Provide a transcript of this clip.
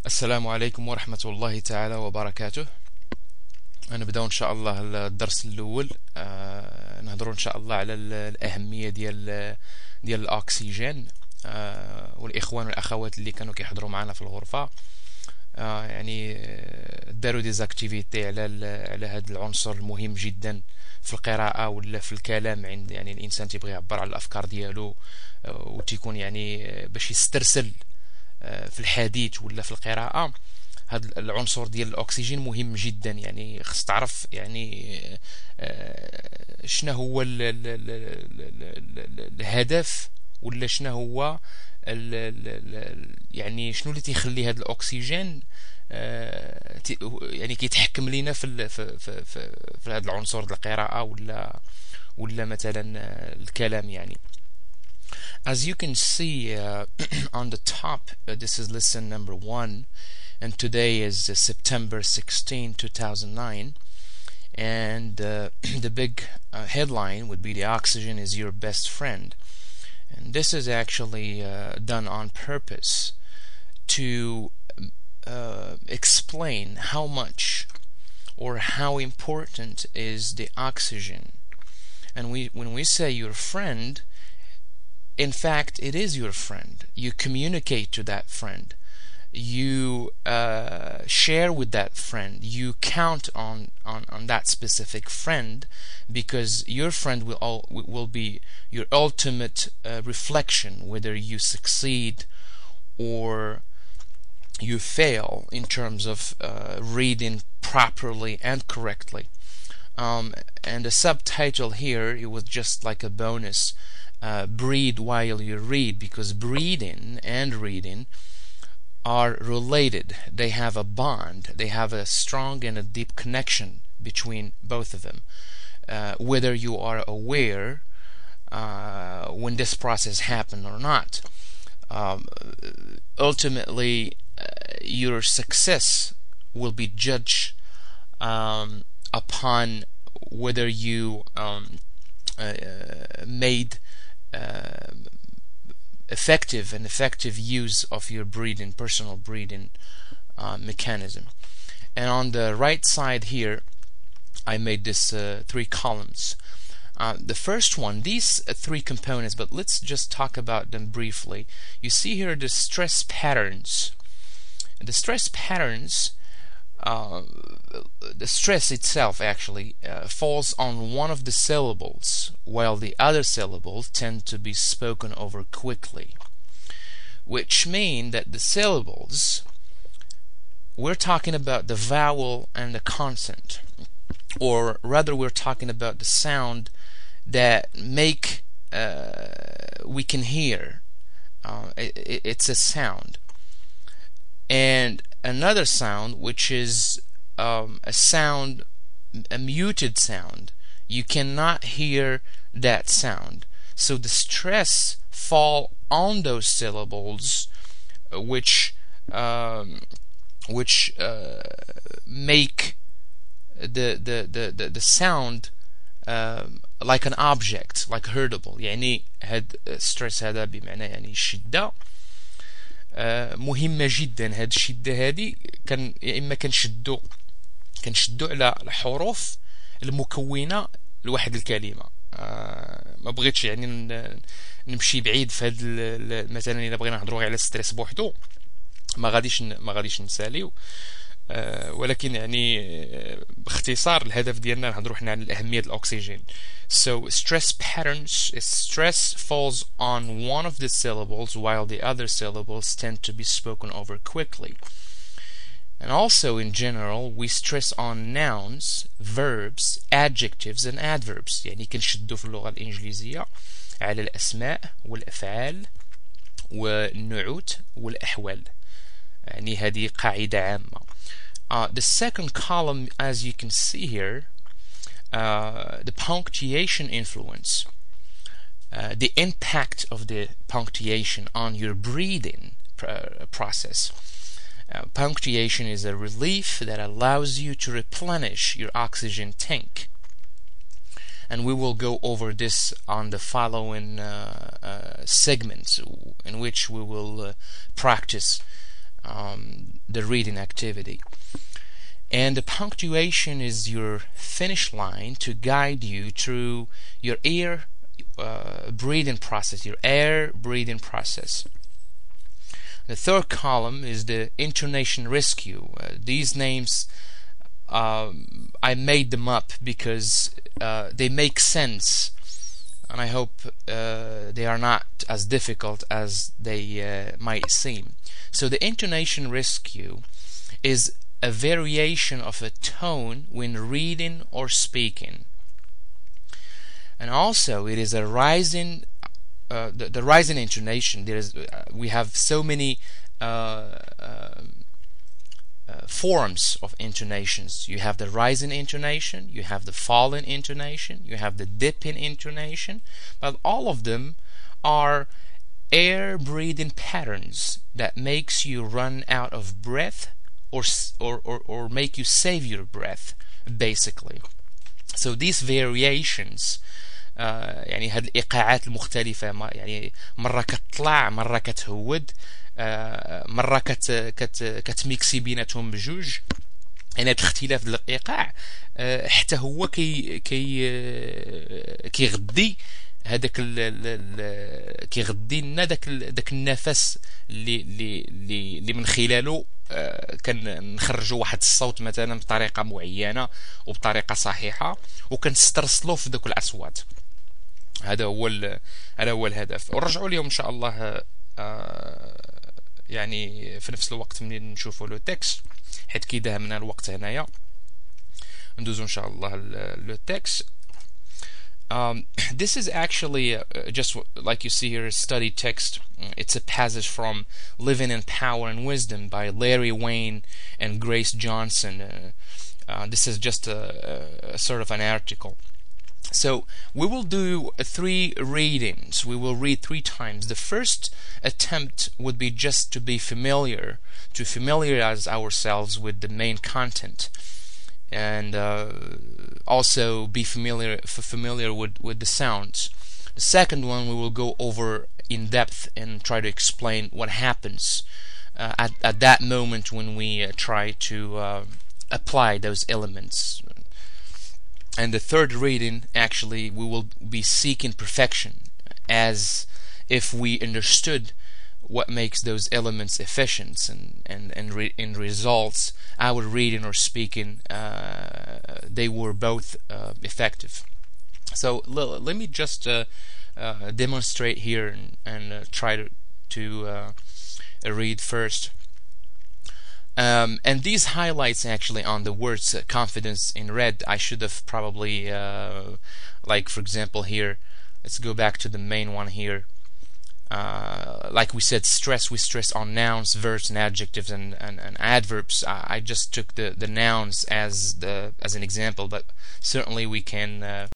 السلام عليكم ورحمة الله تعالى وبركاته. نبداو إن شاء الله الدرس الأول. نهضروا إن شاء الله على الأهمية ديال الأكسجين. والإخوان والأخوات اللي كانوا كيحضروا معنا في الغرفة يعني داروا ديزاكتيفيتي على هذا العنصر المهم جدا في القراءة ولا في الكلام، عند يعني الإنسان تيبغي يعبر على الأفكار ديالو وتيكون يعني باش يسترسل في الحديث ولا في القراءة. هذا العنصر ديال الأكسجين مهم جدا، يعني خص تعرف يعني شنو هو الهدف ولا شنو هو يعني شنو اللي تيخلي هذا الأكسجين يعني كيتحكم لينا في هذا العنصر ديال القراءة ولا مثلا الكلام يعني. As you can see on the top, this is lesson number 1, and today is September 16, 2009, and the big headline would be "The oxygen is your best friend." And this is actually done on purpose to explain how much or how important is the oxygen. And when we say your friend, in fact, it is your friend. You communicate to that friend. You share with that friend. You count on that specific friend, because your friend will be your ultimate reflection, whether you succeed or you fail in terms of reading properly and correctly. And the subtitle here, it was just like a bonus. Breathe while you read, because breathing and reading are related. They have a bond. They have a strong and a deep connection between both of them. Whether you are aware when this process happened or not. Ultimately, your success will be judged upon whether you made effective use of your personal breathing mechanism. And on the right side here, I made this 3 columns. The first one, these 3 components, but let's just talk about them briefly. You see here the stress patterns. The stress patterns, the stress itself actually falls on one of the syllables, while the other syllables tend to be spoken over quickly, which mean that the syllables, we're talking about the vowel and the consonant, or rather we're talking about the sound that we can hear. It's a sound, and another sound which is a muted sound. You cannot hear that sound. So the stress fall on those syllables which make the sound like an object, like heardable. يعني هاد stress هذا بمعنى يعني شدة مهمة جدا. هاد الشدة هذه كان يا إما كنشدو على الحروف المكونة لواحد الكلمة. ما بغيتش يعني نمشي بعيد في هاد مثلا إلا بغينا نهضروا على الستريس بوحدو ما غاديش نساليو، ولكن يعني باختصار الهدف ديالنا نهضروا حنا على أهمية الأكسجين. So stress patterns, stress falls on one of the syllables while the other syllables tend to be spoken over quickly. And also in general we stress on nouns, verbs, adjectives and adverbs. يعني كنشدوا في اللغة الإنجليزية على الأسماء والأفعال والنعوت والأحوال. يعني هذه قاعدة عامة. The second column, as you can see here, the punctuation influence, the impact of the punctuation on your breathing process. Punctuation is a relief that allows you to replenish your oxygen tank. And we will go over this on the following segments, in which we will practice the reading activity. And the punctuation is your finish line to guide you through your air breathing process, your air breathing process. The third column is the intonation rescue. These names, I made them up because they make sense, and I hope they are not as difficult as they might seem. So the intonation rescue is a variation of a tone when reading or speaking, and also it is a rising the rising intonation. There is we have so many forms of intonations. You have the rising intonation, you have the falling intonation, you have the dipping intonation, but all of them are air breathing patterns that makes you run out of breath or make you save your breath, basically. So these variations يعني هاد الإيقاعات المختلفة يعني مرة كتطلع مرة كتهود مرة كتميكسي بيناتهم بجوج. يعني هاد الاختلاف ديال الإيقاع حتى هو كيغدي هذاك كيغدي لنا داك النفس اللي من خلاله كنخرجوا واحد الصوت مثلا بطريقه معينه وبطريقه صحيحه وكنسترسلوا في ذوك الاصوات. هذا هو الهدف، ونرجعوا اليوم ان شاء الله يعني في نفس الوقت منين نشوفوا لو تكست، حيت كي داهمنا الوقت هنايا ندوزو ان شاء الله لو تكست. This is actually just like you see here, a study text. It's a passage from Living in Power and Wisdom by Larry Wayne and Grace Johnson. This is just a sort of an article. So we will do 3 readings. We will read 3 times. The first attempt would be just to be familiar, to familiarize ourselves with the main content, and also be familiar with the sounds. The second one, we will go over in depth and try to explain what happens at that moment when we try to apply those elements. And the third reading, actually, we will be seeking perfection, as if we understood what makes those elements efficient, and in results, our reading or speaking, they were both effective. So let me just demonstrate here and try to read first. And these highlights actually on the words confidence in red, I should have probably, like for example here, let's go back to the main one here. Like we said, we stress on nouns, verbs, and adjectives, and adverbs. I just took the nouns as an example, but certainly we can